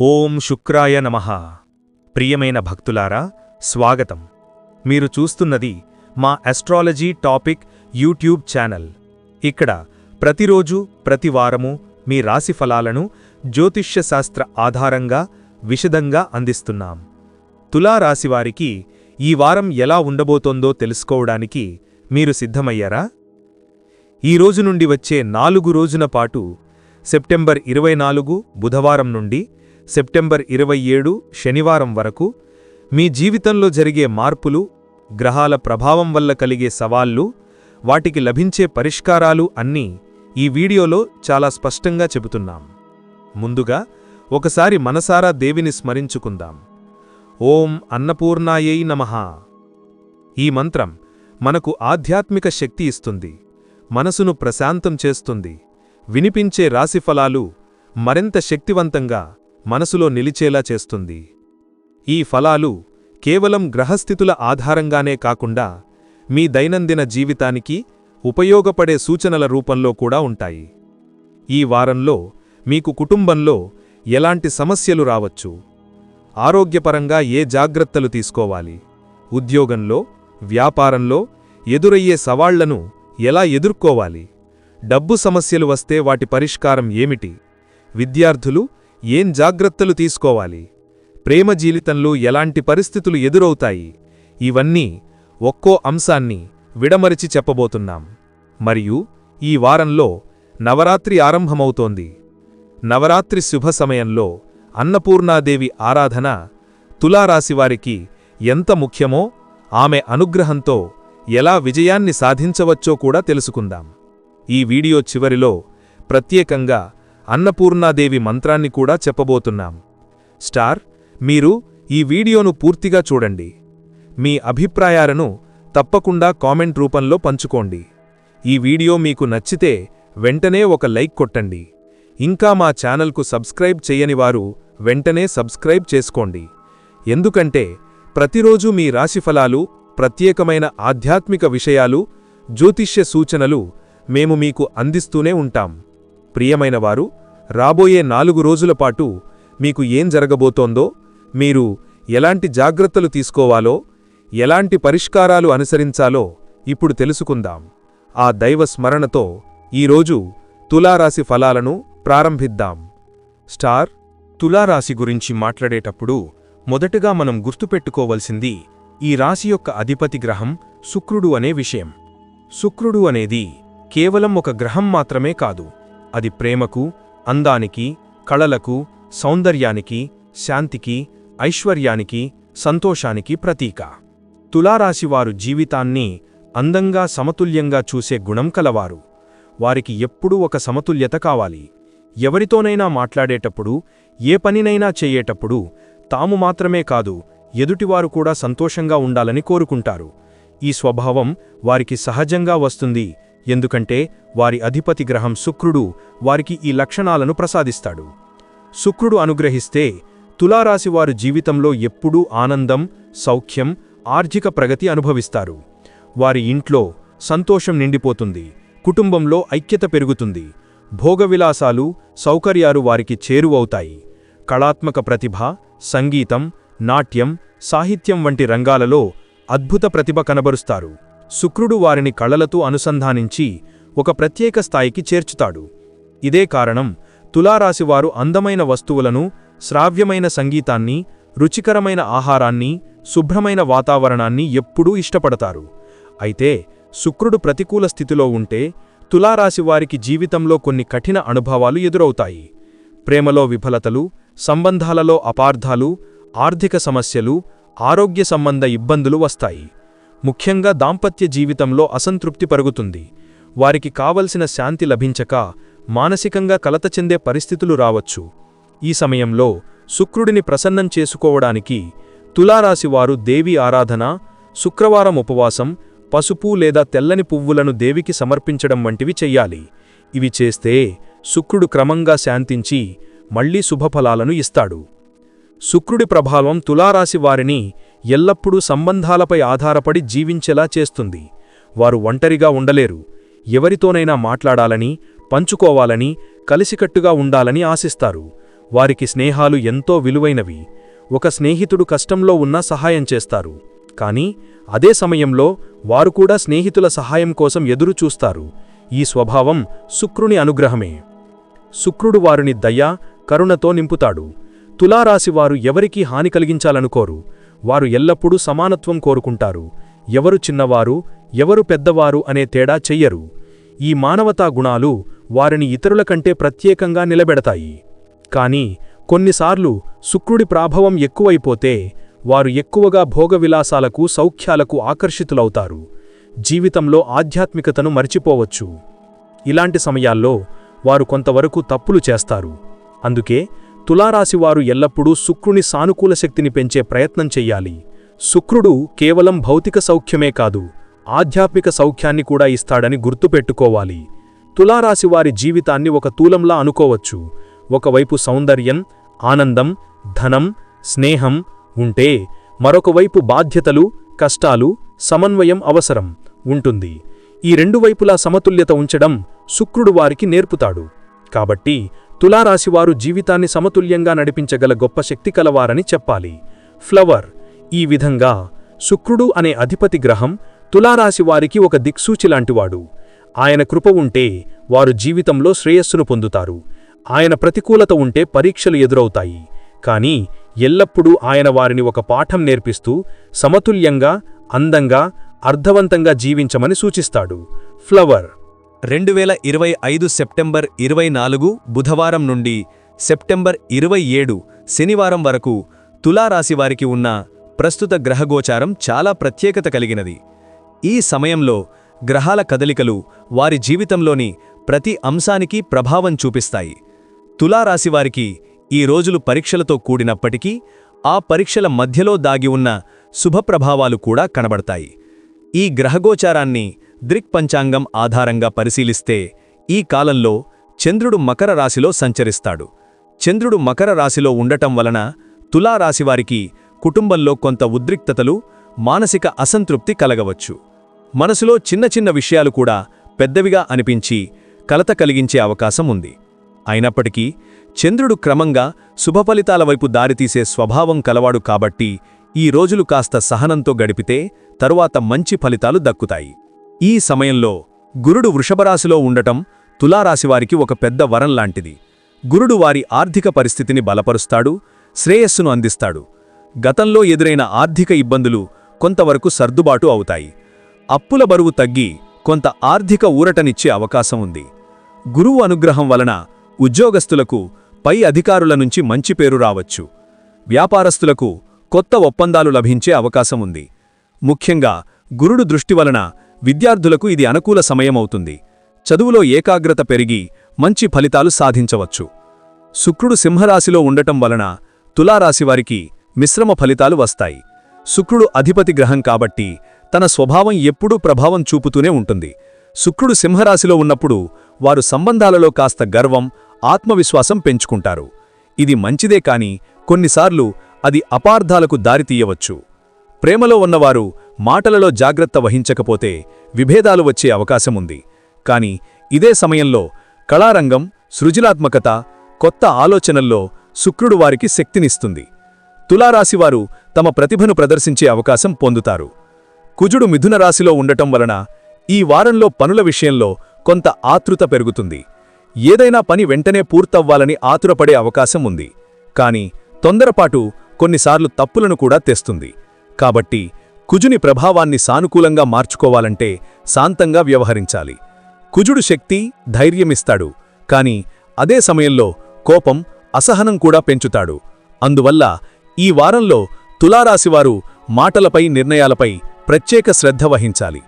ఓం శుక్రాయ నమః. ప్రియమైన భక్తులారా, స్వాగతం. మీరు చూస్తున్నది మా అస్ట్రాలజీ టాపిక్ యూట్యూబ్ ఛానల్. ఇక్కడ ప్రతిరోజు ప్రతివారము మీ రాశిఫలాలను జ్యోతిష్య శాస్త్ర ఆధారంగా విశదంగా అందిస్తున్నాం. తులారాశివారికి ఈ వారం ఎలా ఉండబోతోందో తెలుసుకోవడానికి మీరు సిద్ధమయ్యారా? ఈ రోజు నుండి వచ్చే 4 రోజుల పాటు సెప్టెంబర్ 24 బుధవారం నుండి సెప్టెంబర్ 27 శనివారం వరకు మీ జీవితంలో జరిగే మార్పులు, గ్రహాల ప్రభావం వల్ల కలిగే సవాళ్లు, వాటికి లభించే పరిష్కారాలు అన్నీ ఈ వీడియోలో చాలా స్పష్టంగా చెబుతున్నాం. ముందుగా ఒకసారి మనసారా దేవిని స్మరించుకుందాం. ఓం అన్నపూర్ణాయై నమః. ఈ మంత్రం మనకు ఆధ్యాత్మిక శక్తి ఇస్తుంది, మనసును ప్రశాంతం చేస్తుంది. వినిపించే రాశిఫలాలు మరింత శక్తివంతంగా మనసులో నిలిచేలా చేస్తుంది. ఈ ఫలాలు కేవలం గ్రహస్థితుల ఆధారంగానే కాకుండా మీ దైనందిన జీవితానికి ఉపయోగపడే సూచనల రూపంలో కూడా ఉంటాయి. ఈ వారంలో మీకు కుటుంబంలో ఎలాంటి సమస్యలు రావచ్చు, ఆరోగ్యపరంగా ఏ జాగ్రత్తలు తీసుకోవాలి, ఉద్యోగంలో, వ్యాపారంలో ఎదురయ్యే సవాళ్లను ఎలా ఎదుర్కోవాలి, డబ్బు సమస్యలు వస్తే వాటి పరిష్కారం ఏమిటి, విద్యార్థులు ఏం జాగ్రత్తలు తీసుకోవాలి, ప్రేమ జీవితంలో ఎలాంటి పరిస్థితులు ఎదురవుతాయి, ఇవన్నీ ఒక్కో అంశాన్ని విడమరిచి చెప్పబోతున్నాం. మరియు ఈ వారంలో నవరాత్రి ఆరంభమవుతోంది. నవరాత్రి శుభ సమయంలో అన్నపూర్ణాదేవి ఆరాధన తులారాశివారికి ఎంత ముఖ్యమో, ఆమె అనుగ్రహంతో ఎలా విజయాన్ని సాధించవచ్చో కూడా తెలుసుకుందాం. ఈ వీడియో చివరిలో ప్రత్యేకంగా అన్నపూర్ణాదేవి మంత్రాన్ని కూడా చెప్పబోతున్నాం. మీరు ఈ వీడియోను పూర్తిగా చూడండి. మీ అభిప్రాయాలను తప్పకుండా కామెంట్ రూపంలో పంచుకోండి. ఈ వీడియో మీకు నచ్చితే వెంటనే ఒక లైక్ కొట్టండి. ఇంకా మా ఛానల్కు సబ్స్క్రైబ్ చేయనివారు వెంటనే సబ్స్క్రైబ్ చేసుకోండి. ఎందుకంటే ప్రతిరోజు మీ రాశిఫలాలు, ప్రత్యేకమైన ఆధ్యాత్మిక విషయాలు, జ్యోతిష్య సూచనలు మేము మీకు అందిస్తూనే ఉంటాం. ప్రియమైనవారు, రాబోయే 4 రోజుల పాటు మీకు ఏం జరగబోతోందో, మీరు ఎలాంటి జాగ్రత్తలు తీసుకోవాలో, ఎలాంటి పరిష్కారాలు అనుసరించాలో ఇప్పుడు తెలుసుకుందాం. ఆ దైవ స్మరణతో ఈరోజు తులారాశి ఫలాలను ప్రారంభిద్దాం. తులారాశి గురించి మాట్లాడేటప్పుడు మొదటగా మనం గుర్తుపెట్టుకోవలసింది ఈ రాశి యొక్క అధిపతి గ్రహం శుక్రుడు అనే విషయం. శుక్రుడు అనేది కేవలం ఒక గ్రహం మాత్రమే కాదు, అది ప్రేమకు, అందానికి, కళలకు, సౌందర్యానికి, శాంతికి, ఐశ్వర్యానికి, సంతోషానికి ప్రతీక. తులారాశివారు జీవితాన్ని అందంగా, సమతుల్యంగా చూసే గుణం కలవారు. వారికి ఎప్పుడూ ఒక సమతుల్యత కావాలి. ఎవరితోనైనా మాట్లాడేటప్పుడు, ఏ పనినైనా చెయ్యేటప్పుడు తాము మాత్రమే కాదు, ఎదుటివారు కూడా సంతోషంగా ఉండాలని కోరుకుంటారు. ఈ స్వభావం వారికి సహజంగా వస్తుంది, ఎందుకంటే వారి అధిపతి గ్రహం శుక్రుడు వారికి ఈ లక్షణాలను ప్రసాదిస్తాడు. శుక్రుడు అనుగ్రహిస్తే తులారాశివారు జీవితంలో ఎప్పుడూ ఆనందం, సౌఖ్యం, ఆర్థిక ప్రగతి అనుభవిస్తారు. వారి ఇంట్లో సంతోషం నిండిపోతుంది, కుటుంబంలో ఐక్యత పెరుగుతుంది, భోగవిలాసాలు, సౌకర్యాలు వారికి చేరువవుతాయి. కళాత్మక ప్రతిభ, సంగీతం, నాట్యం, సాహిత్యం వంటి రంగాలలో అద్భుత ప్రతిభ కనబరుస్తారు. శుక్రుడు వారిని కళలతో అనుసంధానించి ఒక ప్రత్యేక స్థాయికి చేర్చుతాడు. ఇదే కారణం తులారాశివారు అందమైన వస్తువులను, శ్రావ్యమైన సంగీతాన్ని, రుచికరమైన ఆహారాన్ని, శుభ్రమైన వాతావరణాన్ని ఎప్పుడూ ఇష్టపడతారు. అయితే శుక్రుడు ప్రతికూల స్థితిలో ఉంటే తులారాశివారికి జీవితంలో కొన్ని కఠిన అనుభవాలు ఎదురవుతాయి. ప్రేమలో విఫలతలు, సంబంధాలలో అపార్థాలు, ఆర్థిక సమస్యలు, ఆరోగ్య సంబంధ ఇబ్బందులు వస్తాయి. ముఖ్యంగా దాంపత్య జీవితంలో అసంతృప్తి పెరుగుతుంది. వారికి కావలసిన శాంతి లభించక మానసికంగా కలత చెందే పరిస్థితులు రావచ్చు. ఈ సమయంలో శుక్రుడిని ప్రసన్నం చేసుకోవడానికి తులారాశివారు దేవి ఆరాధన, శుక్రవారం ఉపవాసం, పసుపు లేదా తెల్లని పువ్వులను దేవికి సమర్పించడం వంటివి చెయ్యాలి. ఇవి చేస్తే శుక్రుడు క్రమంగా శాంతించి మళ్లీ శుభఫలాలను ఇస్తాడు. శుక్రుడి ప్రభావం తులారాశి వారిని ఎల్లప్పుడూ సంబంధాలపై ఆధారపడి జీవించేలా చేస్తుంది. వారు ఒంటరిగా ఉండలేరు. ఎవరితోనైనా మాట్లాడాలని, పంచుకోవాలని, కలిసికట్టుగా ఉండాలని ఆశిస్తారు. వారికి స్నేహాలు ఎంతో విలువైనవి. ఒక స్నేహితుడు కష్టంలో ఉన్నా సహాయం చేస్తారు, కానీ అదే సమయంలో వారు కూడా స్నేహితుల సహాయం కోసం ఎదురుచూస్తారు. ఈ స్వభావం శుక్రుని అనుగ్రహమే. శుక్రుడు వారిని దయ, కరుణతో నింపుతాడు. తులారాశివారు ఎవరికీ హాని కలిగించాలనుకోరు. వారు ఎల్లప్పుడూ సమానత్వం కోరుకుంటారు. ఎవరు చిన్నవారు, ఎవరు పెద్దవారు అనే తేడా చెయ్యరు. ఈ మానవతా గుణాలు వారిని ఇతరుల కంటే ప్రత్యేకంగా నిలబెడతాయి. కానీ కొన్నిసార్లు శుక్రుడి ప్రాభవం ఎక్కువైపోతే వారు ఎక్కువగా భోగవిలాసాలకు, సౌఖ్యాలకు ఆకర్షితులవుతారు. జీవితంలో ఆధ్యాత్మికతను మరిచిపోవచ్చు. ఇలాంటి సమయాల్లో వారు కొంతవరకు తప్పులు చేస్తారు. అందుకే తులారాశివారు ఎల్లప్పుడూ శుక్రుని సానుకూల శక్తిని పెంచే ప్రయత్నం చెయ్యాలి. శుక్రుడు కేవలం భౌతిక సౌఖ్యమే కాదు, ఆధ్యాత్మిక సౌఖ్యాన్ని కూడా ఇస్తాడని గుర్తుపెట్టుకోవాలి. తులారాశివారి జీవితాన్ని ఒక తూలంలా అనుకోవచ్చు. ఒకవైపు సౌందర్యం, ఆనందం, ధనం, స్నేహం ఉంటే మరొకవైపు బాధ్యతలు, కష్టాలు, సమన్వయం అవసరం ఉంటుంది. ఈ రెండు వైపులా సమతుల్యత ఉంచడం శుక్రుడు వారికి నేర్పుతాడు. కాబట్టి తులారాశివారు జీవితాన్ని సమతుల్యంగా నడిపించగల గొప్ప శక్తి కలవారని చెప్పాలి. ఫ్లవర్. ఈ విధంగా శుక్రుడు అనే అధిపతి గ్రహం తులారాశివారికి ఒక దిక్సూచిలాంటివాడు. ఆయన కృప ఉంటే వారు జీవితంలో శ్రేయస్సును పొందుతారు. ఆయన ప్రతికూలత ఉంటే పరీక్షలు ఎదురవుతాయి. కానీ ఎల్లప్పుడూ ఆయన వారిని ఒక పాఠం నేర్పిస్తూ సమతుల్యంగా, అందంగా, అర్థవంతంగా జీవించమని సూచిస్తాడు. ఫ్లవర్. 2025 సెప్టెంబర్ 24 బుధవారం నుండి సెప్టెంబర్ 27 శనివారం వరకు తులారాశివారికి ఉన్న ప్రస్తుత గ్రహగోచారం చాలా ప్రత్యేకత కలిగినది. ఈ సమయంలో గ్రహాల కదలికలు వారి జీవితంలోని ప్రతి అంశానికి ప్రభావం చూపిస్తాయి. తులారాశివారికి ఈ రోజులు పరీక్షలతో కూడినప్పటికీ ఆ పరీక్షల మధ్యలో దాగి ఉన్న శుభప్రభావాలు కూడా కనబడతాయి. ఈ గ్రహగోచారాన్ని దృక్పంచాంగం ఆధారంగా పరిశీలిస్తే ఈ కాలంలో చంద్రుడు మకర రాశిలో సంచరిస్తాడు. చంద్రుడు మకర రాశిలో ఉండటం వలన తులారాశివారికి కుటుంబంలో కొంత ఉద్రిక్తతలు, మానసిక అసంతృప్తి కలగవచ్చు. మనసులో చిన్న చిన్న విషయాలు కూడా పెద్దవిగా అనిపించి కలత కలిగించే అవకాశం ఉంది. అయినప్పటికీ చంద్రుడు క్రమంగా శుభఫలితాల వైపు దారితీసే స్వభావం కలవాడు కాబట్టి ఈ రోజులు కాస్త సహనంతో గడిపితే తరువాత మంచి ఫలితాలు దక్కుతాయి. ఈ సమయంలో గురుడు వృషభరాశిలో ఉండటం తులారాశివారికి ఒక పెద్ద వరం లాంటిది. గురుడు వారి ఆర్థిక పరిస్థితిని బలపరుస్తాడు, శ్రేయస్సును అందిస్తాడు. గతంలో ఎదురైన ఆర్థిక ఇబ్బందులు కొంతవరకు సర్దుబాటు అవుతాయి. అప్పుల బరువు తగ్గి కొంత ఆర్థిక ఊరటనిచ్చే అవకాశం ఉంది. గురువు అనుగ్రహం వలన ఉద్యోగస్తులకు పై అధికారుల నుంచి మంచి పేరు రావచ్చు. వ్యాపారస్తులకు కొత్త ఒప్పందాలు లభించే అవకాశం ఉంది. ముఖ్యంగా గురుడు దృష్టి వలన విద్యార్థులకు ఇది అనుకూల సమయమవుతుంది. చదువులో ఏకాగ్రత పెరిగి మంచి ఫలితాలు సాధించవచ్చు. శుక్రుడు సింహరాశిలో ఉండటం వలన తులారాశివారికి మిశ్రమ ఫలితాలు వస్తాయి. శుక్రుడు అధిపతి గ్రహం కాబట్టి తన స్వభావం ఎప్పుడూ ప్రభావం చూపుతూనే ఉంటుంది. శుక్రుడు సింహరాశిలో ఉన్నప్పుడు వారు సంబంధాలలో కాస్త గర్వం, ఆత్మవిశ్వాసం పెంచుకుంటారు. ఇది మంచిదే కాని కొన్నిసార్లు అది అపార్థాలకు దారితీయవచ్చు. ప్రేమలో ఉన్నవారు మాటలలో జాగ్రత్త వహించకపోతే విభేదాలు వచ్చే అవకాశముంది. కాని ఇదే సమయంలో కళారంగం, సృజనాత్మకత, కొత్త ఆలోచనల్లో శుక్రుడు వారికి శక్తినిస్తుంది. తులారాశివారు తమ ప్రతిభను ప్రదర్శించే అవకాశం పొందుతారు. కుజుడు మిథున రాశిలో ఉండటం వలన ఈ వారంలో పనుల విషయంలో కొంత ఆతృత పెరుగుతుంది. ఏదైనా పని వెంటనే పూర్తవ్వాలని ఆతురపడే అవకాశం ఉంది. కాని తొందరపాటు కొన్నిసార్లు తప్పులను కూడా తెస్తుంది. కాబట్టి కుజుని ప్రభావాన్ని సానుకూలంగా మార్చుకోవాలంటే శాంతంగా వ్యవహరించాలి. కుజుడు శక్తి, ధైర్యమిస్తాడు. కాని అదే సమయంలో కోపం, అసహనం కూడా పెంచుతాడు. అందువల్ల ఈ వారంలో తులారాశివారు మాటలపై, నిర్ణయాలపై ప్రత్యేక శ్రద్ధ వహించాలి.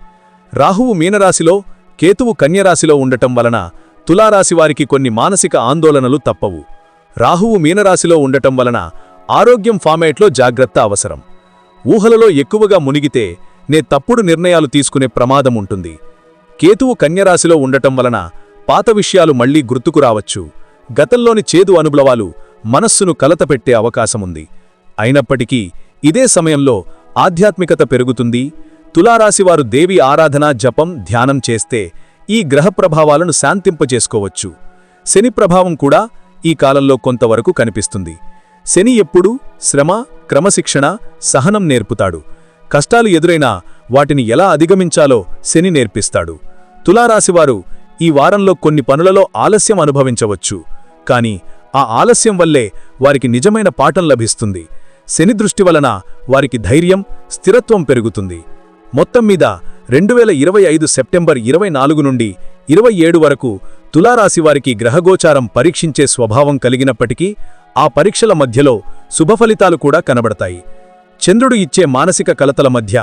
రాహువు మీనరాశిలో, కేతువు కన్యరాశిలో ఉండటం వలన తులారాశివారికి కొన్ని మానసిక ఆందోళనలు తప్పవు. రాహువు మీనరాశిలో ఉండటం వలన ఆరోగ్యం ఫార్మేట్లో జాగ్రత్త అవసరం. ఊహలలో ఎక్కువగా మునిగితే తప్పుడు నిర్ణయాలు తీసుకునే ప్రమాదం ఉంటుంది. కేతువు కన్యరాశిలో ఉండటం వలన పాత విషయాలు మళ్లీ గుర్తుకు రావచ్చు. గతంలోని చేదు అనుభవాలు మనస్సును కలతపెట్టే అవకాశముంది. అయినప్పటికీ ఇదే సమయంలో ఆధ్యాత్మికత పెరుగుతుంది. తులారాశివారు దేవి ఆరాధన, జపం, ధ్యానం చేస్తే ఈ గ్రహ ప్రభావాలను శాంతింపజేసుకోవచ్చు. శని ప్రభావం కూడా ఈ కాలంలో కొంతవరకు కనిపిస్తుంది. శని ఎప్పుడూ శ్రమ, క్రమశిక్షణ, సహనం నేర్పుతాడు. కష్టాలు ఎదురైనా వాటిని ఎలా అధిగమించాలో శని నేర్పిస్తాడు. తులారాశివారు ఈ వారంలో కొన్ని పనులలో ఆలస్యం అనుభవించవచ్చు, కాని ఆ ఆలస్యం వల్లే వారికి నిజమైన పాఠం లభిస్తుంది. శని దృష్టి వలన వారికి ధైర్యం, స్థిరత్వం పెరుగుతుంది. మొత్తం మీద 2025 సెప్టెంబర్ 24 నుండి 27 వరకు తులారాశివారికి గ్రహగోచారం పరీక్షించే స్వభావం కలిగినప్పటికీ ఆ పరీక్షల మధ్యలో శుభఫలితాలు కూడా కనబడతాయి. చంద్రుడు ఇచ్చే మానసిక కలతల మధ్య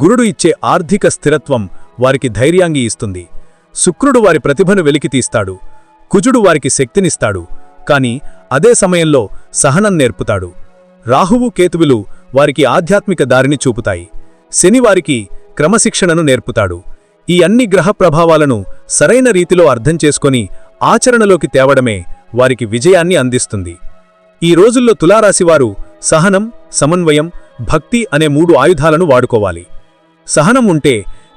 గురుడు ఇచ్చే ఆర్థిక స్థిరత్వం వారికి ధైర్యాన్ని ఇస్తుంది. శుక్రుడు వారి ప్రతిభను వెలికితీస్తాడు. కుజుడు వారికి శక్తినిస్తాడు, కాని అదే సమయంలో సహనం నేర్పుతాడు. రాహువు, కేతువులు వారికి ఆధ్యాత్మిక దారిని చూపుతాయి. శని వారికి క్రమశిక్షణను నేర్పుతాడు. ఈ అన్ని గ్రహ ప్రభావాలను సరైన రీతిలో అర్థం చేసుకొని ఆచరణలోకి తేవడమే వారికి విజయాన్ని అందిస్తుంది. ఈ రోజుల్లో తులారాశివారు సహనం, సమన్వయం, భక్తి అనే 3 ఆయుధాలను వాడుకోవాలి. సహనం ఉంటే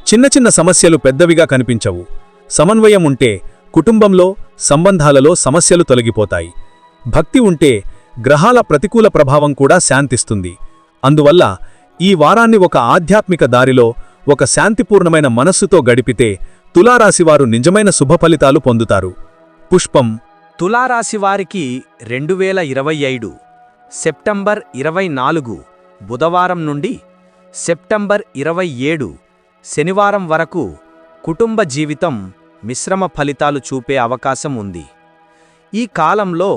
చిన్న చిన్న సమస్యలు పెద్దవిగా కనిపించవు. సమన్వయం ఉంటే కుటుంబంలో, సంబంధాలలో సమస్యలు తొలగిపోతాయి. భక్తి ఉంటే గ్రహాల ప్రతికూల ప్రభావం కూడా శాంతిస్తుంది. అందువల్ల ఈ వారాన్ని ఒక ఆధ్యాత్మిక దారిలో, ఒక శాంతిపూర్ణమైన మనస్సుతో గడిపితే తులారాశివారు నిజమైన శుభఫలితాలు పొందుతారు. పుష్పం. తులారాశివారికి 2025 సెప్టెంబర్ 24 బుధవారం నుండి సెప్టెంబర్ 27 శనివారం వరకు కుటుంబ జీవితం మిశ్రమ ఫలితాలు చూపే అవకాశం ఉంది. ఈ కాలంలో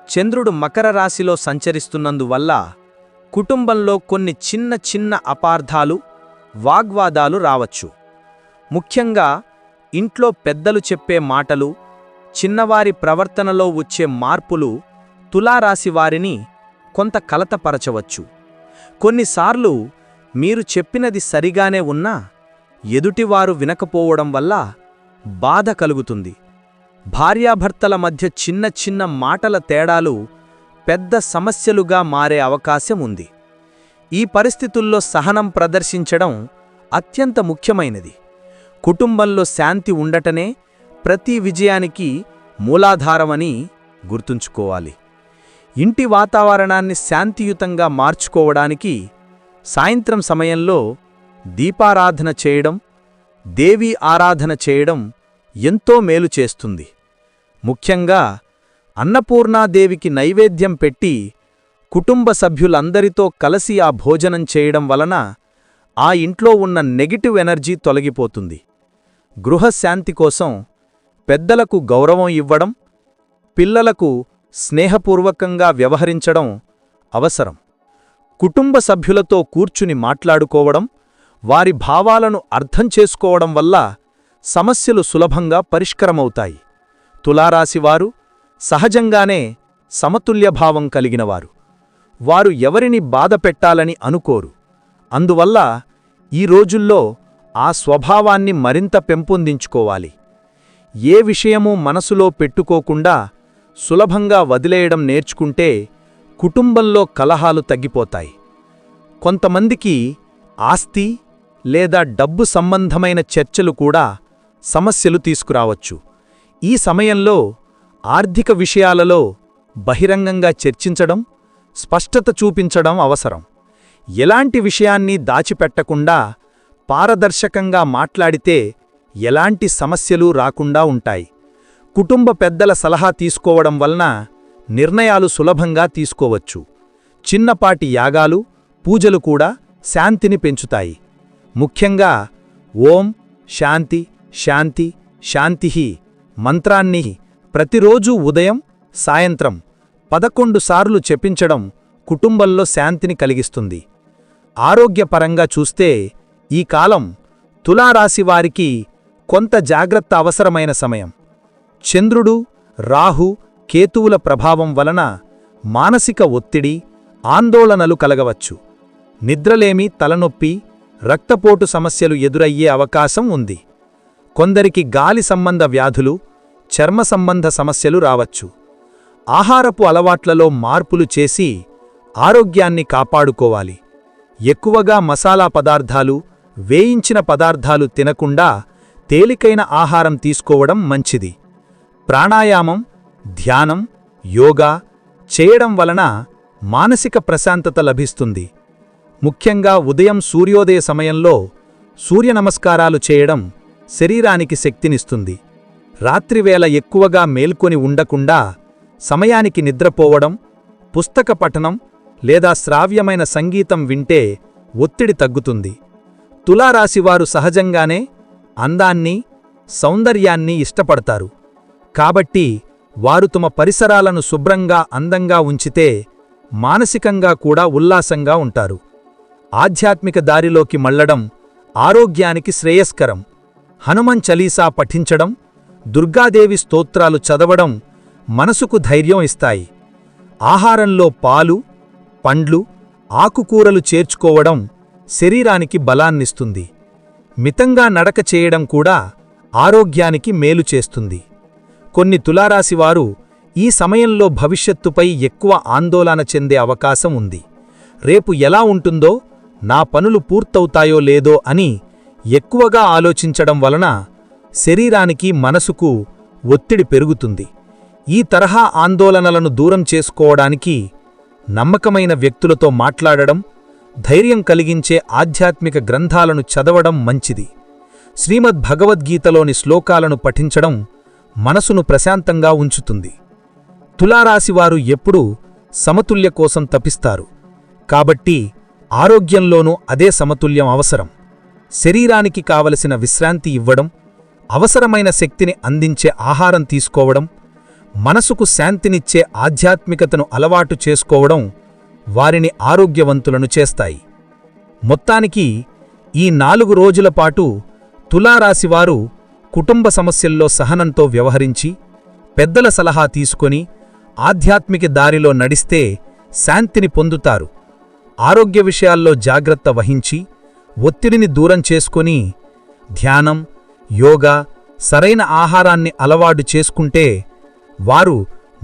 చంద్రుడు మకర రాశిలో సంచరిస్తున్నందువల్ల కుటుంబంలో కొన్ని చిన్న చిన్న అపార్థాలు, వాగ్వాదాలు రావచ్చు. ముఖ్యంగా ఇంట్లో పెద్దలు చెప్పే మాటలు, చిన్నవారి ప్రవర్తనలో వచ్చే మార్పులు తులారాశివారిని కొంత కలతపరచవచ్చు. కొన్నిసార్లు మీరు చెప్పినది సరిగానే ఉన్నా ఎదుటివారు వినకపోవడం వల్ల బాధ కలుగుతుంది. భార్యాభర్తల మధ్య చిన్న చిన్న మాటల తేడాలు పెద్ద సమస్యలుగా మారే అవకాశం ఉంది. ఈ పరిస్థితుల్లో సహనం ప్రదర్శించడం అత్యంత ముఖ్యమైనది. కుటుంబంలో శాంతి ఉండటనే ప్రతి విజయానికి మూలాధారమని గుర్తుంచుకోవాలి. ఇంటి వాతావరణాన్ని శాంతియుతంగా మార్చుకోవడానికి సాయంత్రం సమయంలో దీపారాధన చేయడం, దేవీ ఆరాధన చేయడం ఎంతో మేలు చేస్తుంది. ముఖ్యంగా అన్నపూర్ణాదేవికి నైవేద్యం పెట్టి కుటుంబ సభ్యులందరితో కలిసి ఆ భోజనం చేయడం వలన ఆ ఇంట్లో ఉన్న నెగటివ్ ఎనర్జీ తొలగిపోతుంది. గృహశాంతి కోసం పెద్దలకు గౌరవం ఇవ్వడం, పిల్లలకు స్నేహపూర్వకంగా వ్యవహరించడం అవసరం. కుటుంబ సభ్యులతో కూర్చుని మాట్లాడుకోవడం, వారి భావాలను అర్థం చేసుకోవడం వల్ల సమస్యలు సులభంగా పరిష్కారమవుతాయి. తులారాశివారు సహజంగానే సమతుల్యభావం కలిగినవారు. వారు ఎవరిని బాధపెట్టాలని అనుకోరు. అందువల్ల ఈ రోజుల్లో ఆ స్వభావాన్ని మరింత పెంపొందించుకోవాలి. ఏ విషయమూ మనసులో పెట్టుకోకుండా సులభంగా వదిలేయడం నేర్చుకుంటే కుటుంబంలో కలహాలు తగ్గిపోతాయి. కొంతమందికి ఆస్తి లేదా డబ్బు సంబంధమైన చర్చలు కూడా సమస్యలు తీసుకురావచ్చు. ఈ సమయంలో ఆర్థిక విషయాలలో బహిరంగంగా చర్చించడం, స్పష్టత చూపించడం అవసరం. ఎలాంటి విషయాన్ని దాచిపెట్టకుండా పారదర్శకంగా మాట్లాడితే ఎలాంటి సమస్యలు రాకుండా ఉంటాయి. కుటుంబ పెద్దల సలహా తీసుకోవడం వలన నిర్ణయాలు సులభంగా తీసుకోవచ్చు. చిన్నపాటి యాగాలు, పూజలు కూడా శాంతిని పెంచుతాయి. ముఖ్యంగా ఓం శాంతి శాంతి శాంతిః మంత్రాన్ని ప్రతిరోజూ ఉదయం, సాయంత్రం 11 సార్లు చెప్పించడం కుటుంబంలో శాంతిని కలిగిస్తుంది. ఆరోగ్యపరంగా చూస్తే ఈ కాలం తులారాశివారికి కొంత జాగ్రత్త అవసరమైన సమయం. చంద్రుడు, రాహు, కేతువుల ప్రభావం వలన మానసిక ఒత్తిడి, ఆందోళనలు కలగవచ్చు. నిద్రలేమి, తలనొప్పి, రక్తపోటు సమస్యలు ఎదురయ్యే అవకాశం ఉంది. కొందరికి గాలి సంబంధ వ్యాధులు, చర్మ సంబంధ సమస్యలు రావచ్చు. ఆహారపు అలవాట్లలో మార్పులు చేసి ఆరోగ్యాన్ని కాపాడుకోవాలి. ఎక్కువగా మసాలా పదార్థాలు, వేయించిన పదార్థాలు తినకుండా తేలికైన ఆహారం తీసుకోవడం మంచిది. ప్రాణాయామం, ధ్యానం, యోగా చేయడం వలన మానసిక ప్రశాంతత లభిస్తుంది. ముఖ్యంగా ఉదయం సూర్యోదయ సమయంలో సూర్యనమస్కారాలు చేయడం శరీరానికి శక్తినిస్తుంది. రాత్రివేళ ఎక్కువగా మేల్కొని ఉండకుండా సమయానికి నిద్రపోవడం, పుస్తక పఠనం లేదా శ్రావ్యమైన సంగీతం వింటే ఒత్తిడి తగ్గుతుంది. తులారాశివారు సహజంగానే అందాన్ని, సౌందర్యాన్ని ఇష్టపడతారు. కాబట్టి వారు తమ పరిసరాలను శుభ్రంగా, అందంగా ఉంచితే మానసికంగా కూడా ఉల్లాసంగా ఉంటారు. ఆధ్యాత్మిక దారిలోకి మళ్లడం ఆరోగ్యానికి శ్రేయస్కరం. హనుమన్ చలీసా పఠించడం, దుర్గాదేవి స్తోత్రాలు చదవడం మనసుకు ధైర్యం ఇస్తాయి. ఆహారంలో పాలు, పండ్లు, ఆకుకూరలు చేర్చుకోవడం శరీరానికి బలాన్నిస్తుంది. మితంగా నడక చేయడం కూడా ఆరోగ్యానికి మేలు చేస్తుంది. కొన్ని తులారాశివారు ఈ సమయంలో భవిష్యత్తుపై ఎక్కువ ఆందోళన చెందే అవకాశం ఉంది. రేపు ఎలా ఉంటుందో, నా పనులు పూర్తవుతాయో లేదో అని ఎక్కువగా ఆలోచించడం వలన శరీరానికి, మనసుకు ఒత్తిడి పెరుగుతుంది. ఈ తరహా ఆందోళనలను దూరం చేసుకోవడానికి నమ్మకమైన వ్యక్తులతో మాట్లాడడం, ధైర్యం కలిగించే ఆధ్యాత్మిక గ్రంథాలను చదవడం మంచిది. శ్రీమద్ భగవద్గీతలోని శ్లోకాలను పఠించడం మనసును ప్రశాంతంగా ఉంచుతుంది. తులారాశివారు ఎప్పుడూ సమతుల్య కోసం తపిస్తారు. కాబట్టి ఆరోగ్యంలోనూ అదే సమతుల్యం అవసరం. శరీరానికి కావలసిన విశ్రాంతి ఇవ్వడం, అవసరమైన శక్తిని అందించే ఆహారం తీసుకోవడం, మనసుకు శాంతినిచ్చే ఆధ్యాత్మికతను అలవాటు చేసుకోవడం వారిని ఆరోగ్యవంతులను చేస్తాయి. మొత్తానికి ఈ 4 రోజుల పాటు తులారాశివారు కుటుంబ సమస్యల్లో సహనంతో వ్యవహరించి, పెద్దల సలహా తీసుకొని ఆధ్యాత్మిక దారిలో నడిస్తే శాంతిని పొందుతారు. ఆరోగ్య విషయాల్లో జాగ్రత్త వహించి ఒత్తిడిని దూరం చేసుకొని ధ్యానం, యోగా, సరైన ఆహారాన్ని అలవాటు చేసుకుంటే వారు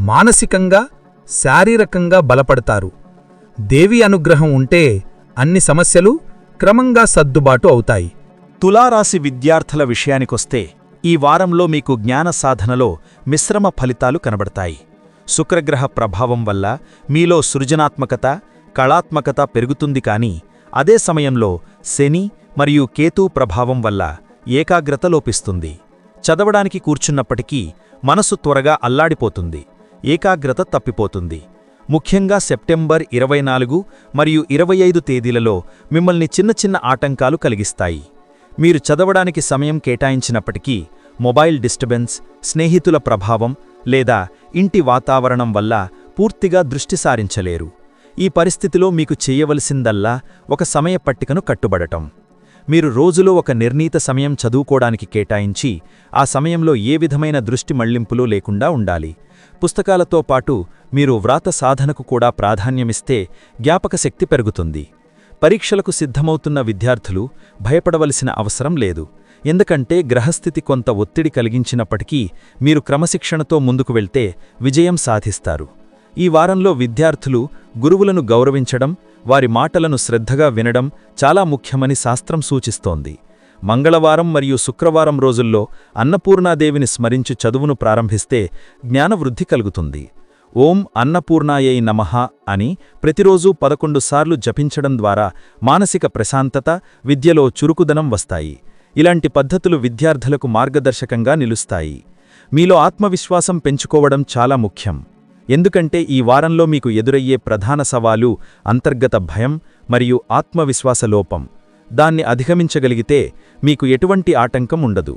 మానసికంగా, శారీరకంగా బలపడతారు. దేవి అనుగ్రహం ఉంటే అన్ని సమస్యలు క్రమంగా సర్దుబాటు అవుతాయి. తులారాశి విద్యార్థుల విషయానికొస్తే ఈ వారంలో మీకు జ్ఞాన సాధనలో మిశ్రమ ఫలితాలు కనబడతాయి. శుక్రగ్రహ ప్రభావం వల్ల మీలో సృజనాత్మకత, కళాత్మకత పెరుగుతుంది. కానీ అదే సమయంలో శని మరియు కేతూ ప్రభావం వల్ల ఏకాగ్రత లోపిస్తుంది. చదవడానికి కూర్చున్నప్పటికీ మనసు త్వరగా అల్లాడిపోతుంది, ఏకాగ్రత తప్పిపోతుంది. ముఖ్యంగా సెప్టెంబర్ 24 మరియు 25 తేదీలలో మిమ్మల్ని చిన్న చిన్న ఆటంకాలు కలిగిస్తాయి. మీరు చదవడానికి సమయం కేటాయించినప్పటికీ మొబైల్ డిస్టర్బెన్స్, స్నేహితుల ప్రభావం లేదా ఇంటి వాతావరణం వల్ల పూర్తిగా దృష్టి సారించలేరు. ఈ పరిస్థితిలో మీకు చేయవలసిందల్లా ఒక సమయ పట్టికను కట్టుబడటం. మీరు రోజులో ఒక నిర్ణీత సమయం చదువుకోవడానికి కేటాయించి ఆ సమయంలో ఏ విధమైన దృష్టి మళ్లింపులు లేకుండా ఉండాలి. పుస్తకాలతో పాటు మీరు వ్రాత సాధనకు కూడా ప్రాధాన్యమిస్తే జ్ఞాపకశక్తి పెరుగుతుంది. పరీక్షలకు సిద్ధమవుతున్న విద్యార్థులు భయపడవలసిన అవసరం లేదు. ఎందుకంటే గ్రహస్థితి కొంత ఒత్తిడి కలిగించినప్పటికీ మీరు క్రమశిక్షణతో ముందుకు వెళ్తే విజయం సాధిస్తారు. ఈ వారంలో విద్యార్థులు గురువులను గౌరవించడం, వారి మాటలను శ్రద్ధగా వినడం చాలా ముఖ్యమని శాస్త్రం సూచిస్తోంది. మంగళవారం మరియు శుక్రవారం రోజుల్లో అన్నపూర్ణాదేవిని స్మరించి చదువును ప్రారంభిస్తే జ్ఞానవృద్ధి కలుగుతుంది. ఓం అన్నపూర్ణాయై నమః అని ప్రతిరోజూ 11 సార్లు జపించడం ద్వారా మానసిక ప్రశాంతత, విద్యలో చురుకుదనం వస్తాయి. ఇలాంటి పద్ధతులు విద్యార్థులకు మార్గదర్శకంగా నిలుస్తాయి. మీలో ఆత్మవిశ్వాసం పెంచుకోవడం చాలా ముఖ్యం. ఎందుకంటే ఈ వారంలో మీకు ఎదురయ్యే ప్రధాన సవాలు అంతర్గత భయం మరియు ఆత్మవిశ్వాస లోపం. దాన్ని అధిగమించగలిగితే మీకు ఎటువంటి ఆటంకం ఉండదు.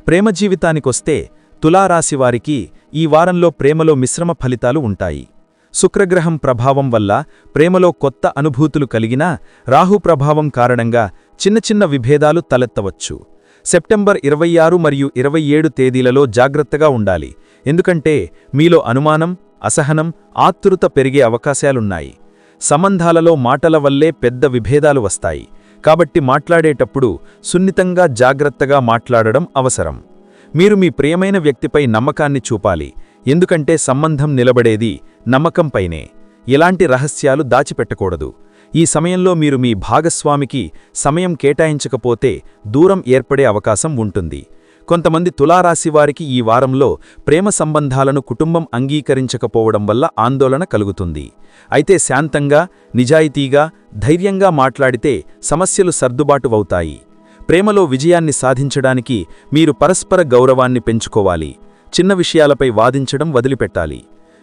ప్రేమ జీవితానికొస్తే తులారాశివారికి ఈ వారంలో ప్రేమలో మిశ్రమ ఫలితాలు ఉంటాయి. శుక్రగ్రహం ప్రభావం వల్ల ప్రేమలో కొత్త అనుభూతులు కలిగినా రాహు ప్రభావం కారణంగా చిన్న చిన్న విభేదాలు తలెత్తవచ్చు. సెప్టెంబర్ 26 మరియు 27 తేదీలలో జాగ్రత్తగా ఉండాలి. ఎందుకంటే మీలో అనుమానం, అసహనం, ఆతృత పెరిగే అవకాశాలున్నాయి. సంబంధాలలో మాటల వల్లే పెద్ద విభేదాలు వస్తాయి. కాబట్టి మాట్లాడేటప్పుడు సున్నితంగా, జాగ్రత్తగా మాట్లాడడం అవసరం. మీరు మీ ప్రియమైన వ్యక్తిపై నమ్మకాన్ని చూపాలి. ఎందుకంటే సంబంధం నిలబడేది నమ్మకంపైనే. ఎలాంటి రహస్యాలు దాచిపెట్టకూడదు. ఈ సమయంలో మీరు మీ భాగస్వామికి సమయం కేటాయించకపోతే దూరం ఏర్పడే అవకాశం ఉంటుంది. కొంతమంది తులారాశివారికి ఈ వారంలో ప్రేమ సంబంధాలను కుటుంబం అంగీకరించకపోవడం వల్ల ఆందోళన కలుగుతుంది. అయితే శాంతంగా, నిజాయితీగా, ధైర్యంగా మాట్లాడితే సమస్యలు సర్దుబాటువవుతాయి. ప్రేమలో విజయాన్ని సాధించడానికి మీరు పరస్పర గౌరవాన్ని పెంచుకోవాలి. చిన్న విషయాలపై వాదించడం వదిలిపెట్టాలి.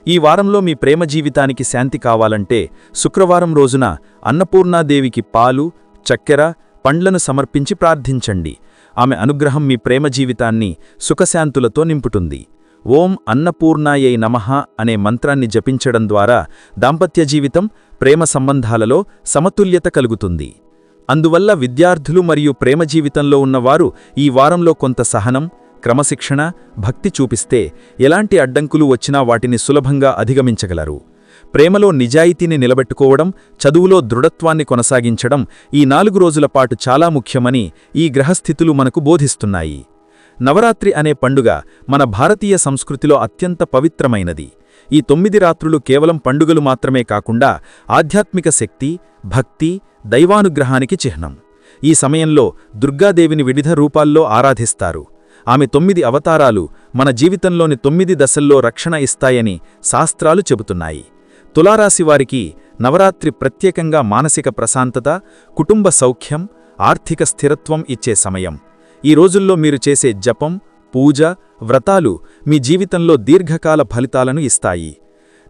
ఈ వారంలో మీ ప్రేమ జీవితానికి శాంతి కావాలంటే శుక్రవారం రోజున అన్నపూర్ణాదేవికి పాలు, చక్కెర, పండ్లను సమర్పించి ప్రార్థించండి. ఆమె అనుగ్రహం మీ ప్రేమ జీవితాన్ని సుఖశాంతులతో నింపుతుంది. ఓం అన్నపూర్ణాయై నమః అనే మంత్రాన్ని జపించడం ద్వారా దాంపత్య జీవితం, ప్రేమ సంబంధాలలో సమతుల్యత కలుగుతుంది. అందువల్ల విద్యార్థులు మరియు ప్రేమ జీవితంలో ఉన్నవారు ఈ వారంలో కొంత సహనం, క్రమశిక్షణ, భక్తి చూపిస్తే ఎలాంటి అడ్డంకులు వచ్చినా వాటిని సులభంగా అధిగమించగలరు. ప్రేమలో నిజాయితీని నిలబెట్టుకోవడం, చదువులో దృఢత్వాన్ని కొనసాగించడం ఈ 4 రోజుల పాటు చాలా ముఖ్యమని ఈ గ్రహస్థితులు మనకు బోధిస్తున్నాయి. నవరాత్రి అనే పండుగ మన భారతీయ సంస్కృతిలో అత్యంత పవిత్రమైనది. ఈ 9 రాత్రులు కేవలం పండుగలు మాత్రమే కాకుండా ఆధ్యాత్మిక శక్తి, భక్తి, దైవానుగ్రహానికి చిహ్నం. ఈ సమయంలో దుర్గాదేవిని వివిధ రూపాల్లో ఆరాధిస్తారు. ఆమె 9 అవతారాలు మన జీవితంలోని 9 దశల్లో రక్షణ ఇస్తాయని శాస్త్రాలు చెబుతున్నాయి. తులారాశివారికి నవరాత్రి ప్రత్యేకంగా మానసిక ప్రశాంతత, కుటుంబ సౌఖ్యం, ఆర్థిక స్థిరత్వం ఇచ్చే సమయం. ఈ రోజుల్లో మీరు చేసే జపం, పూజ, వ్రతాలు మీ జీవితంలో దీర్ఘకాల ఫలితాలను ఇస్తాయి.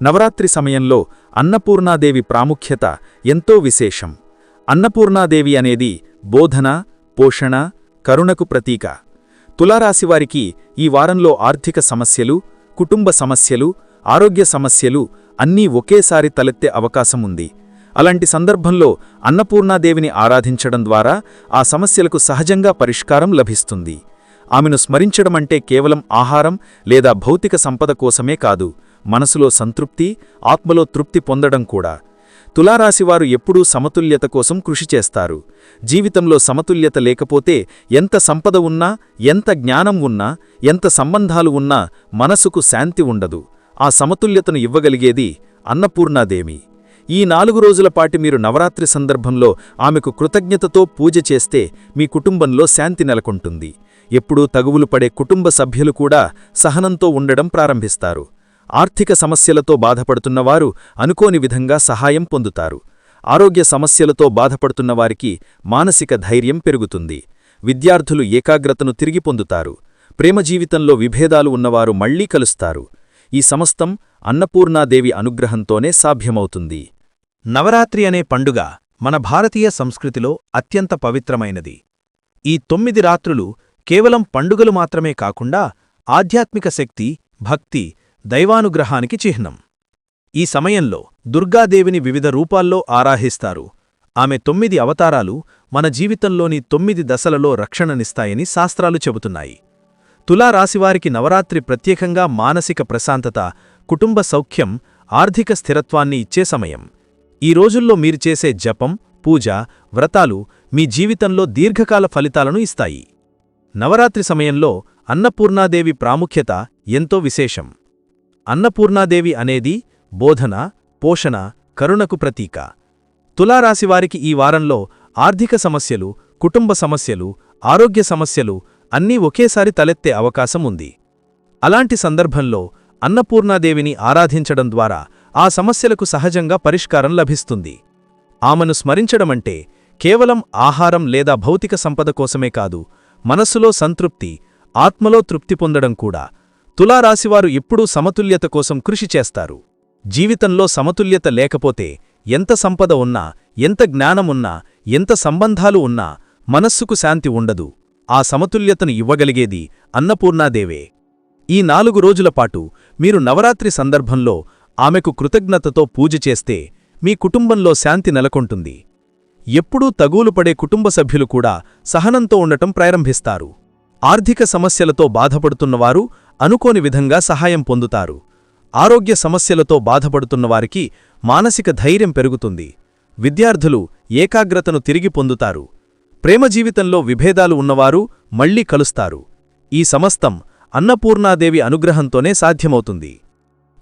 నవరాత్రి సమయంలో అన్నపూర్ణాదేవి ప్రాముఖ్యత ఎంతో విశేషం. అన్నపూర్ణాదేవి అనేది బోధన, పోషణ, కరుణకు ప్రతీక. తులారాశివారికి ఈ వారంలో ఆర్థిక సమస్యలు, కుటుంబ సమస్యలు, ఆరోగ్య సమస్యలు అన్నీ ఒకేసారి తలెత్తే అవకాశముంది. అలాంటి సందర్భంలో అన్నపూర్ణాదేవిని ఆరాధించడం ద్వారా ఆ సమస్యలకు సహజంగా పరిష్కారం లభిస్తుంది. ఆమెను స్మరించడమంటే కేవలం ఆహారం లేదా భౌతిక సంపద కోసమే కాదు, మనసులో సంతృప్తి, ఆత్మలో తృప్తి పొందడం కూడా. తులారాశివారు ఎప్పుడూ సమతుల్యత కోసం కృషి చేస్తారు. జీవితంలో సమతుల్యత లేకపోతే ఎంత సంపద ఉన్నా, ఎంత జ్ఞానం ఉన్నా, ఎంత సంబంధాలు ఉన్నా మనసుకు శాంతి ఉండదు. ఆ సమతుల్యతను ఇవ్వగలిగేది అన్నపూర్ణాదేవి. ఈ 4 రోజుల పాటు మీరు నవరాత్రి సందర్భంలో ఆమెకు కృతజ్ఞతతో పూజ చేస్తే మీ కుటుంబంలో శాంతి నెలకొంటుంది. ఎప్పుడూ తగువులు పడే కుటుంబ సభ్యులు కూడా సహనంతో ఉండడం ప్రారంభిస్తారు. ఆర్థిక సమస్యలతో బాధపడుతున్నవారు అనుకోని విధంగా సహాయం పొందుతారు. ఆరోగ్య సమస్యలతో బాధపడుతున్నవారికి మానసిక ధైర్యం పెరుగుతుంది. విద్యార్థులు ఏకాగ్రతను తిరిగి పొందుతారు. ప్రేమ జీవితంలో విభేదాలు ఉన్నవారు మళ్లీ కలుస్తారు. ఈ సమస్తం అన్నపూర్ణాదేవి అనుగ్రహంతోనే సాధ్యమవుతుంది. నవరాత్రి అనే పండుగ మన భారతీయ సంస్కృతిలో అత్యంత పవిత్రమైనది. ఈ 9 రాత్రులు కేవలం పండుగలు మాత్రమే కాకుండా ఆధ్యాత్మిక శక్తి, భక్తి, దైవానుగ్రహానికి చిహ్నం. ఈ సమయంలో దుర్గాదేవిని వివిధ రూపాల్లో ఆరాధిస్తారు. ఆమె 9 అవతారాలు మన జీవితంలోని 9 దశలలో రక్షణనిస్తాయని శాస్త్రాలు చెబుతున్నాయి. తులారాశివారికి నవరాత్రి ప్రత్యేకంగా మానసిక ప్రశాంతత, కుటుంబ సౌఖ్యం, ఆర్థిక స్థిరత్వాన్ని ఇచ్చే సమయం. ఈ రోజుల్లో మీరు చేసే జపం, పూజ, వ్రతాలు మీ జీవితంలో దీర్ఘకాల ఫలితాలను ఇస్తాయి. నవరాత్రి సమయంలో అన్నపూర్ణాదేవి ప్రాముఖ్యత ఎంతో విశేషం. అన్నపూర్ణాదేవి అనేది బోధన, పోషణ, కరుణకు ప్రతీక. తులారాశివారికి ఈ వారంలో ఆర్థిక సమస్యలు, కుటుంబ సమస్యలు, ఆరోగ్య సమస్యలు అన్నీ ఒకేసారి తలెత్తే అవకాశం ఉంది. అలాంటి సందర్భంలో అన్నపూర్ణాదేవిని ఆరాధించడం ద్వారా ఆ సమస్యలకు సహజంగా పరిష్కారం లభిస్తుంది. ఆమెను స్మరించడమంటే కేవలం ఆహారం లేదా భౌతిక సంపద కోసమే కాదు, మనస్సులో సంతృప్తి, ఆత్మలో తృప్తి పొందడం కూడా. తులారాశివారు ఎప్పుడూ సమతుల్యత కోసం కృషి చేస్తారు. జీవితంలో సమతుల్యత లేకపోతే ఎంత సంపద ఉన్నా, ఎంత జ్ఞానమున్నా, ఎంత సంబంధాలు ఉన్నా మనస్సుకు శాంతి ఉండదు. ఆ సమతుల్యతను ఇవ్వగలిగేది అన్నపూర్ణాదేవే. ఈ 4 రోజుల పాటు మీరు నవరాత్రి సందర్భంలో ఆమెకు కృతజ్ఞతతో పూజ చేస్తే మీ కుటుంబంలో శాంతి నెలకొంటుంది. ఎప్పుడూ తగువులు పడే కుటుంబ సభ్యులు కూడా సహనంతో ఉండటం ప్రారంభిస్తారు. ఆర్థిక సమస్యలతో బాధపడుతున్నవారు అనుకోని విధంగా సహాయం పొందుతారు. ఆరోగ్య సమస్యలతో బాధపడుతున్నవారికి మానసిక ధైర్యం పెరుగుతుంది. విద్యార్థులు ఏకాగ్రతను తిరిగి పొందుతారు. ప్రేమ జీవితంలో విభేదాలు ఉన్నవారు మళ్లీ కలుస్తారు. ఈ సమస్తం అన్నపూర్ణాదేవి అనుగ్రహంతోనే సాధ్యమవుతుంది.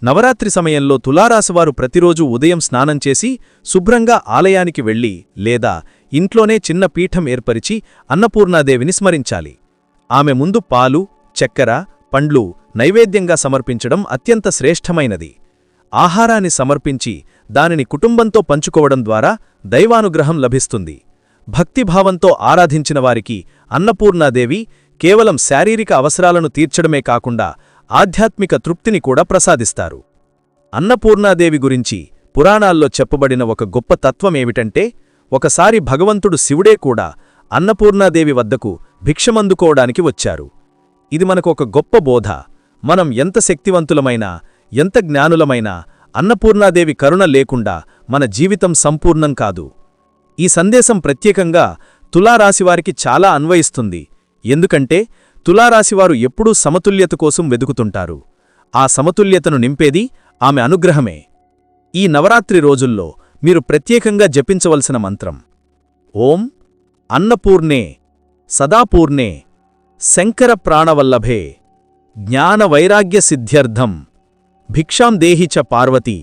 నవరాత్రి సమయంలో తులారాశివారు ప్రతిరోజూ ఉదయం స్నానం చేసి శుభ్రంగా ఆలయానికి వెళ్లి లేదా ఇంట్లోనే చిన్న పీఠం ఏర్పరిచి అన్నపూర్ణాదేవిని స్మరించాలి. ఆమె ముందు పాలు, చక్కెర, పండ్లు నైవేద్యంగా సమర్పించడం అత్యంత శ్రేష్టమైనది. ఆహారాన్ని సమర్పించి దానిని కుటుంబంతో పంచుకోవడం ద్వారా దైవానుగ్రహం లభిస్తుంది. భక్తిభావంతో ఆరాధించిన వారికి అన్నపూర్ణాదేవి కేవలం శారీరక అవసరాలను తీర్చడమే కాకుండా ఆధ్యాత్మిక తృప్తిని కూడా ప్రసాదిస్తారు. అన్నపూర్ణాదేవి గురించి పురాణాల్లో చెప్పబడిన ఒక గొప్ప తత్వమేమిటంటే, ఒకసారి భగవంతుడు శివుడే కూడా అన్నపూర్ణాదేవి వద్దకు భిక్షమందుకోవడానికి వచ్చారు. ఇది మనకు ఒక గొప్ప బోధ. మనం ఎంత శక్తివంతులమైనా, ఎంత జ్ఞానులమైనా అన్నపూర్ణాదేవి కరుణ లేకుండా మన జీవితం సంపూర్ణం కాదు. ఈ సందేశం ప్రత్యేకంగా తులారాశివారికి చాలా అన్వయిస్తుంది. ఎందుకంటే తులారాశివారు ఎప్పుడూ సమతుల్యత కోసం వెదుకుతుంటారు. ఆ సమతుల్యతను నింపేది ఆమె అనుగ్రహమే. ఈ నవరాత్రి రోజుల్లో మీరు ప్రత్యేకంగా జపించవలసిన మంత్రం ఓం అన్నపూర్ణే సదాపూర్ణే శంకర ప్రాణవల్లభే జ్ఞానవైరాగ్య సిద్ధ్యర్థం భిక్షాం దేహి చ పార్వతీ.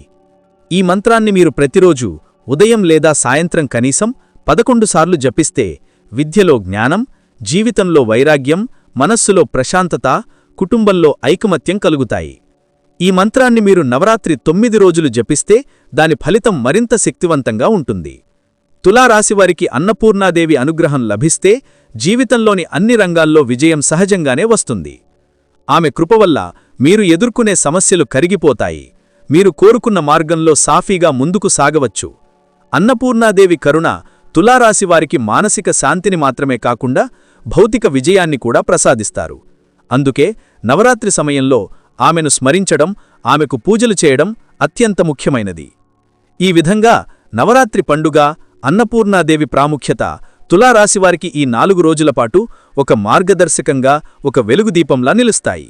ఈ మంత్రాన్ని మీరు ప్రతిరోజు ఉదయం లేదా సాయంత్రం కనీసం 11 సార్లు జపిస్తే విద్యలో జ్ఞానం, జీవితంలో వైరాగ్యం, మనస్సులో ప్రశాంతత, కుటుంబంలో ఐకమత్యం కలుగుతాయి. ఈ మంత్రాన్ని మీరు నవరాత్రి 9 రోజులు జపిస్తే దాని ఫలితం మరింత శక్తివంతంగా ఉంటుంది. తులారాశివారికి అన్నపూర్ణాదేవి అనుగ్రహం లభిస్తే జీవితంలోని అన్ని రంగాల్లో విజయం సహజంగానే వస్తుంది. ఆమె కృపవల్ల మీరు ఎదుర్కొనే సమస్యలు కరిగిపోతాయి. మీరు కోరుకున్న మార్గంలో సాఫీగా ముందుకు సాగవచ్చు. అన్నపూర్ణాదేవి కరుణ తులారాశివారికి మానసిక శాంతిని మాత్రమే కాకుండా భౌతిక విజయాన్ని కూడా ప్రసాదిస్తారు. అందుకే నవరాత్రి సమయంలో ఆమెను స్మరించడం, ఆమెకు పూజలు చేయడం అత్యంత ముఖ్యమైనది. ఈ విధంగా నవరాత్రి పండుగ, అన్నపూర్ణాదేవి ప్రాముఖ్యత తులారాశివారికి ఈ 4 రోజులపాటు ఒక మార్గదర్శకంగా, ఒక వెలుగుదీపంలా నిలుస్తాయి.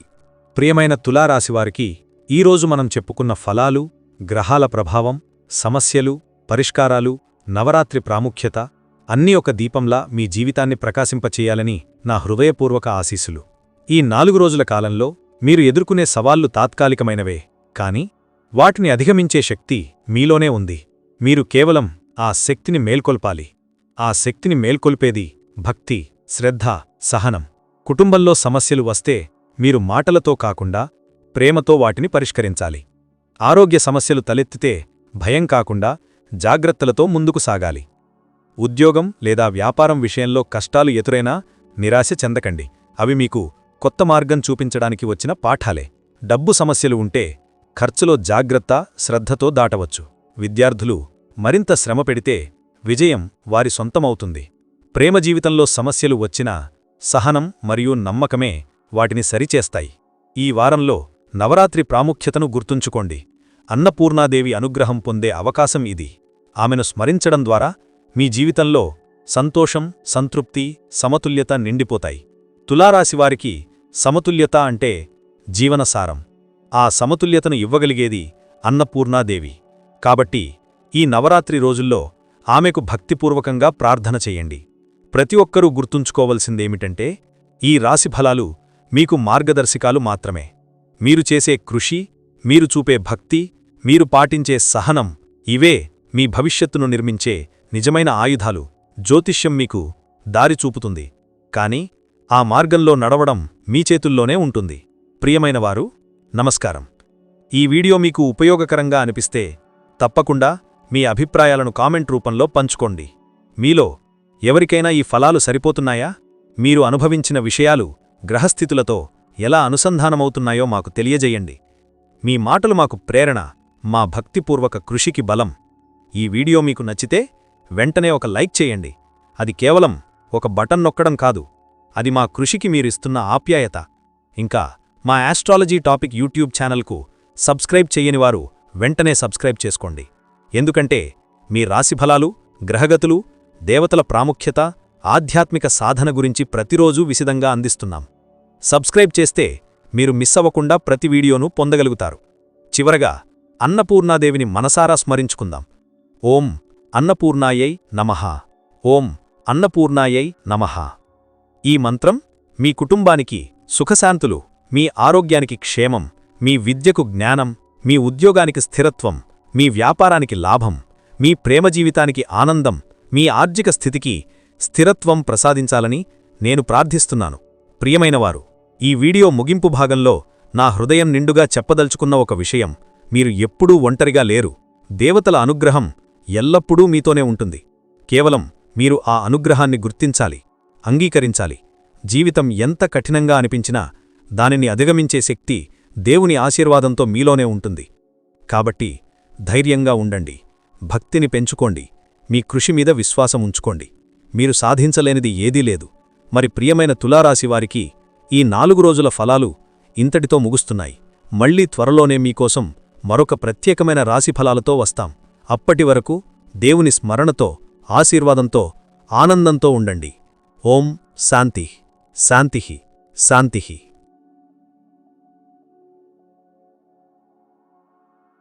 ప్రియమైన తులారాశివారికి ఈరోజు మనం చెప్పుకున్న ఫలాలు, గ్రహాల ప్రభావం, సమస్యలు, పరిష్కారాలు, నవరాత్రి ప్రాముఖ్యత అన్నీ ఒక దీపంలా మీ జీవితాన్ని ప్రకాశింపచేయాలని నా హృదయపూర్వక ఆశీస్సులు. ఈ 4 రోజుల కాలంలో మీరు ఎదుర్కొనే సవాళ్లు తాత్కాలికమైనవే, కాని వాటిని అధిగమించే శక్తి మీలోనే ఉంది. మీరు కేవలం ఆ శక్తిని మేల్కొల్పాలి. ఆ శక్తిని మేల్కొల్పేది భక్తి, శ్రద్ధ, సహనం. కుటుంబంలో సమస్యలు వస్తే మీరు మాటలతో కాకుండా ప్రేమతో వాటిని పరిష్కరించాలి. ఆరోగ్య సమస్యలు తలెత్తితే భయం కాకుండా జాగ్రత్తలతో ముందుకు సాగాలి. ఉద్యోగం లేదా వ్యాపారం విషయంలో కష్టాలు ఎదురైనా నిరాశ చెందకండి. అవి మీకు కొత్త మార్గం చూపించడానికి వచ్చిన పాఠాలే. డబ్బు సమస్యలు ఉంటే ఖర్చులో జాగ్రత్త, శ్రద్ధతో దాటవచ్చు. విద్యార్థులు మరింత శ్రమ పెడితే విజయం వారి సొంతమవుతుంది. ప్రేమ జీవితంలో సమస్యలు వచ్చినా సహనం మరియు నమ్మకమే వాటిని సరిచేస్తాయి. ఈ వారంలో నవరాత్రి ప్రాముఖ్యతను గుర్తుంచుకోండి. అన్నపూర్ణాదేవి అనుగ్రహం పొందే అవకాశం ఇది. ఆమెను స్మరించడం ద్వారా మీ జీవితంలో సంతోషం, సంతృప్తి, సమతుల్యత నిండిపోతాయి. తులారాశివారికి సమతుల్యత అంటే జీవనసారం. ఆ సమతుల్యతను ఇవ్వగలిగేది అన్నపూర్ణాదేవి. కాబట్టి ఈ నవరాత్రి రోజుల్లో ఆమెకు భక్తిపూర్వకంగా ప్రార్థన చెయ్యండి. ప్రతి ఒక్కరూ గుర్తుంచుకోవలసిందేమిటంటే, ఈ రాశిఫలాలు మీకు మార్గదర్శకాలు మాత్రమే. మీరు చేసే కృషి, మీరు చూపే భక్తి, మీరు పాటించే సహనం ఇవే మీ భవిష్యత్తును నిర్మించే నిజమైన ఆయుధాలు. జ్యోతిష్యం మీకు దారి చూపుతుంది, కాని ఆ మార్గంలో నడవడం మీ చేతుల్లోనే ఉంటుంది. ప్రియమైనవారు, నమస్కారం. ఈ వీడియో మీకు ఉపయోగకరంగా అనిపిస్తే తప్పకుండా మీ అభిప్రాయాలను కామెంట్ రూపంలో పంచుకోండి. మీలో ఎవరికైనా ఈ ఫలాలు సరిపోతున్నాయా? మీరు అనుభవించిన విషయాలు గ్రహస్థితులతో ఎలా అనుసంధానమవుతున్నాయో మాకు తెలియజేయండి. మీ మాటలు మాకు ప్రేరణ, మా భక్తిపూర్వక కృషికి బలం. ఈ వీడియో మీకు నచ్చితే వెంటనే ఒక లైక్ చేయండి. అది కేవలం ఒక బటన్ నొక్కడం కాదు, అది మా కృషికి మీరిస్తున్న ఆప్యాయత. ఇంకా మా ఆస్ట్రాలజీ టాపిక్ యూట్యూబ్ ఛానల్కు సబ్స్క్రైబ్ చెయ్యనివారు వెంటనే సబ్స్క్రైబ్ చేసుకోండి. ఎందుకంటే మీ రాశిఫలాలు, గ్రహగతులు, దేవతల ప్రాముఖ్యత, ఆధ్యాత్మిక సాధన గురించి ప్రతిరోజూ విశదంగా అందిస్తున్నాం. సబ్స్క్రైబ్ చేస్తే మీరు మిస్ అవ్వకుండా ప్రతి వీడియోను పొందగలుగుతారు. చివరగా అన్నపూర్ణాదేవిని మనసారా స్మరించుకుందాం. ఓం అన్నపూర్ణాయై నమః. ఓం అన్నపూర్ణాయై నమః. ఈ మంత్రం మీ కుటుంబానికి సుఖశాంతులు, మీ ఆరోగ్యానికి క్షేమం, మీ విద్యకు జ్ఞానం, మీ ఉద్యోగానికి స్థిరత్వం, మీ వ్యాపారానికి లాభం, మీ ప్రేమ జీవితానికి ఆనందం, మీ ఆర్థిక స్థితికి స్థిరత్వం ప్రసాదించాలని నేను ప్రార్థిస్తున్నాను. ప్రియమైనవారు, ఈ వీడియో ముగింపు భాగంలో నా హృదయం నిండుగా చెప్పదలుచుకున్న ఒక విషయం: మీరు ఎప్పుడూ ఒంటరిగా లేరు. దేవతల అనుగ్రహం ఎల్లప్పుడూ మీతోనే ఉంటుంది. కేవలం మీరు ఆ అనుగ్రహాన్ని గుర్తించాలి, అంగీకరించాలి. జీవితం ఎంత కఠినంగా అనిపించినా దానిని అధిగమించే శక్తి దేవుని ఆశీర్వాదంతో మీలోనే ఉంటుంది. కాబట్టి ధైర్యంగా ఉండండి, భక్తిని పెంచుకోండి, మీ కృషి మీద విశ్వాసం ఉంచుకోండి. మీరు సాధించలేనిది ఏదీ లేదు. మరి ప్రియమైన తులారాశివారికి ఈ 4 రోజుల ఫలాలు ఇంతటితో ముగుస్తున్నాయి. మళ్లీ త్వరలోనే మీకోసం మరొక ప్రత్యేకమైన రాశిఫలాలతో వస్తాం. అప్పటి వరకు దేవుని స్మరణతో, ఆశీర్వాదంతో, ఆనందంతో ఉండండి. ఓం శాంతి శాంతి శాంతి.